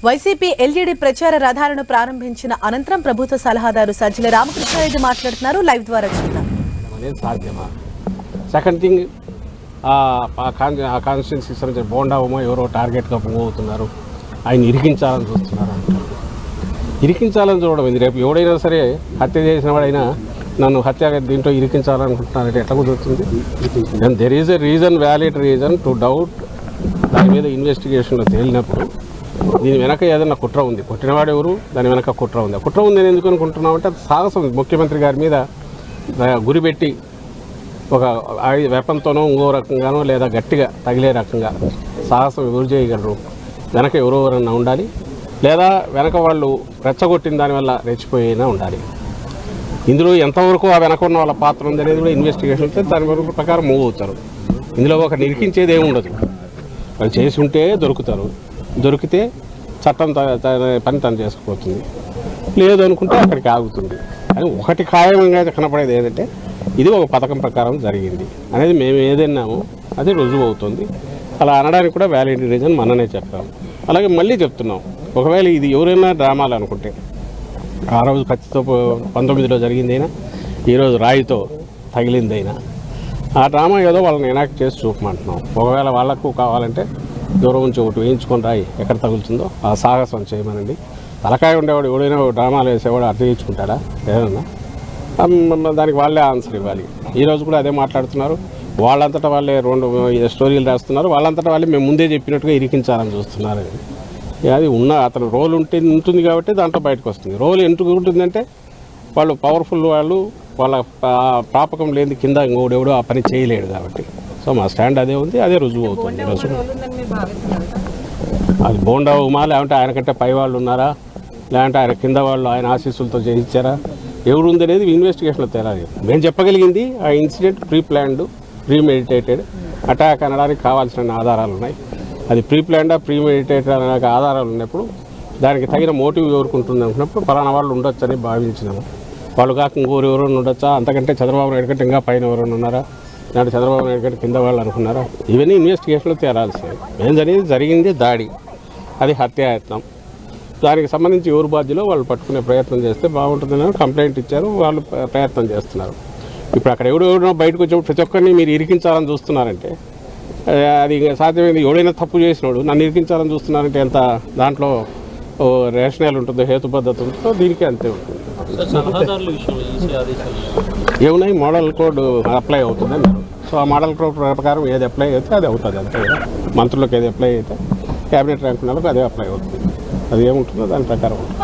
YCP LED ప్రచార రథాలను ప్రారంభించిన అనంతరం ప్రభుత్వ సలహాదారు సజ్జల రామకృష్ణారెడ్డి మాట్లాడుతున్నారు. లైవ్ ద్వారా చూద్దాం. సెకండ్ థింగ్, కాన్స్టిట్యున్సీ సంబంధించిన బోండామో ఎవరో టార్గెట్గా మూవ్ అవుతున్నారు, ఆయన ఇరికించాలని చూస్తున్నారు అంటారు. ఇరికించాలని చూడడం ఇది. రేపు ఎవడైనా సరే హత్య చేసిన వాడైనా నన్ను హత్య దీంట్లో ఇరికించాలనుకుంటున్నారంటే ఎట్లా కుదురుతుంది? There is a reason, valid reason to doubt. దాని మీద ఇన్వెస్టిగేషన్లో తేలినప్పుడు దీని వెనక ఏదైనా కుట్ర ఉంది, కొట్టినవాడు ఎవరు, దాని వెనక కుట్ర ఉంది. ఆ కుట్ర ఉంది నేను ఎందుకు అనుకుంటున్నామంటే అది సాహసం. ముఖ్యమంత్రి గారి మీద గురిపెట్టి ఒక వెపన్తోనో ఇంకో రకంగానో లేదా గట్టిగా తగిలే రకంగా సాహసం ఎవరు చేయగలరు? వెనక ఎవరెవరన్నా ఉండాలి, లేదా వెనక వాళ్ళు రెచ్చగొట్టిన దానివల్ల రెచ్చిపోయినా ఉండాలి. ఇందులో ఎంతవరకు ఆ వెనక ఉన్న వాళ్ళ పాత్ర ఉంది అనేది కూడా ఇన్వెస్టిగేషన్ అయితే దాని వరకు ప్రకారం మూవ్ అవుతారు. ఇందులో ఒక నిరికించేది ఏమి ఉండదు. వాళ్ళు చేసి ఉంటే దొరుకుతారు, దొరికితే చట్టం పని తను చేసుకుపోతుంది, లేదు అనుకుంటే అక్కడికి ఆగుతుంది. కానీ ఒకటి ఖాయంగా కనపడేది ఏంటంటే ఇది ఒక పథకం ప్రకారం జరిగింది అనేది మేము ఏదన్నామో అది రుజువు అవుతుంది. అలా అనడానికి కూడా వ్యాలిడ్ రీజన్ మననే చెప్పాము. అలాగే మళ్ళీ చెప్తున్నాం, ఒకవేళ ఇది ఎవరైనా డ్రామాలు అనుకుంటే ఆ రోజు కత్తితో 19లో జరిగిందైనా, ఈరోజు రాయితో తగిలిందైనా ఆ డ్రామా ఏదో వాళ్ళని ఎనాక్ట్ చేసి చూపమంటున్నాం. ఒకవేళ వాళ్లకు కావాలంటే దూరం నుంచి ఒకటి వేయించుకొని రాయి ఎక్కడ తగులుతుందో ఆ సాహసం చేయమనండి. తలకాయ ఉండేవాడు ఎవడైనా డ్రామాలు వేసేవాడు అర్థం చేయించుకుంటాడా? ఏదన్నా దానికి వాళ్ళే ఆన్సర్ ఇవ్వాలి. ఈరోజు కూడా అదే మాట్లాడుతున్నారు. వాళ్ళంతటా వాళ్ళే 2 స్టోరీలు రాస్తున్నారు. వాళ్ళంతటా వాళ్ళే మేము ముందే చెప్పినట్టుగా ఇరికించాలని చూస్తున్నారు. అది అతను రోల్ ఉంటుంది కాబట్టి దాంట్లో బయటకు వస్తుంది. రోల్ ఎందుకు ఉంటుందంటే వాళ్ళు పవర్ఫుల్, వాళ్ళ ప్రాపకం లేని కింద ఇంకోడెవడో ఆ పని చేయలేడు కాబట్టి. సో మా స్టాండ్ అదే ఉంది, అదే రుజువు అవుతుంది. అది బోండా ఉమా, లేదంటే ఆయన కంటే పై వాళ్ళు ఉన్నారా, లేదంటే ఆయన కింద వాళ్ళు ఆయన ఆశీస్సులతో చేయించారా, ఎవరు ఉంది అనేది ఇన్వెస్టిగేషన్లో తేలాలి. మేము చెప్పగలిగింది ఆ incident pre planned, pre meditated attack అనడానికి కావాల్సిన ఆధారాలు ఉన్నాయి. అది ప్రీ ప్లాన్డా ప్రీ మెడిటేటెడ్ అనడానికి ఆధారాలు ఉన్నప్పుడు దానికి తగిన మోటివ్ ఎవరుకుంటుంది అనుకున్నప్పుడు పలానా వాళ్ళు ఉండొచ్చని భావించినాము. వాళ్ళు కాక ఇంకోరు ఎవరైనా ఉండొచ్చా, అంతకంటే చంద్రబాబు నాయుడు కంటే ఇంకా పైన ఎవరైనా ఉన్నారా, లేదంటే చంద్రబాబు నాయుడు కంటే కింద వాళ్ళు అనుకున్నారా, ఇవన్నీ ఇన్వెస్టిగేషన్లో తేలాల్సింది. ఏం జరిగింది దాడి, అది హత్యాయత్నం. దానికి సంబంధించి ఎవరు బాధ్యులో వాళ్ళు పట్టుకునే ప్రయత్నం చేస్తే బాగుంటుందని కంప్లైంట్ ఇచ్చారు, వాళ్ళు ప్రయత్నం చేస్తున్నారు. ఇప్పుడు అక్కడ ఎవడో బయటకు వచ్చినప్పుడు ప్రతి ఒక్కరిని మీరు ఇరికించాలని చూస్తున్నారంటే అది సాధ్యమైంది. ఎవడైనా తప్పు చేసినాడు నన్ను ఇరికించాలని చూస్తున్నారంటే ఎంత దాంట్లో రేషనల్ ఉంటుందో, హేతుబద్ధత ఉంటుందో, దీనికి అంతే ఉంటుంది. ఏమున్నాయి, మోడల్ కోడ్ అప్లై అవుతుంది. సో ఆ మోడల్ కోడ్ ప్రకారం ఏది అప్లై అయితే అది అవుతుంది. అంతే కదా, మంత్రులకు ఏది అప్లై అయితే క్యాబినెట్ ర్యాంక్ ఉన్న వాళ్ళకి అదే అప్లై అవుతుంది. అది ఏముంటుందో దాని ప్రకారం ఉంటుంది.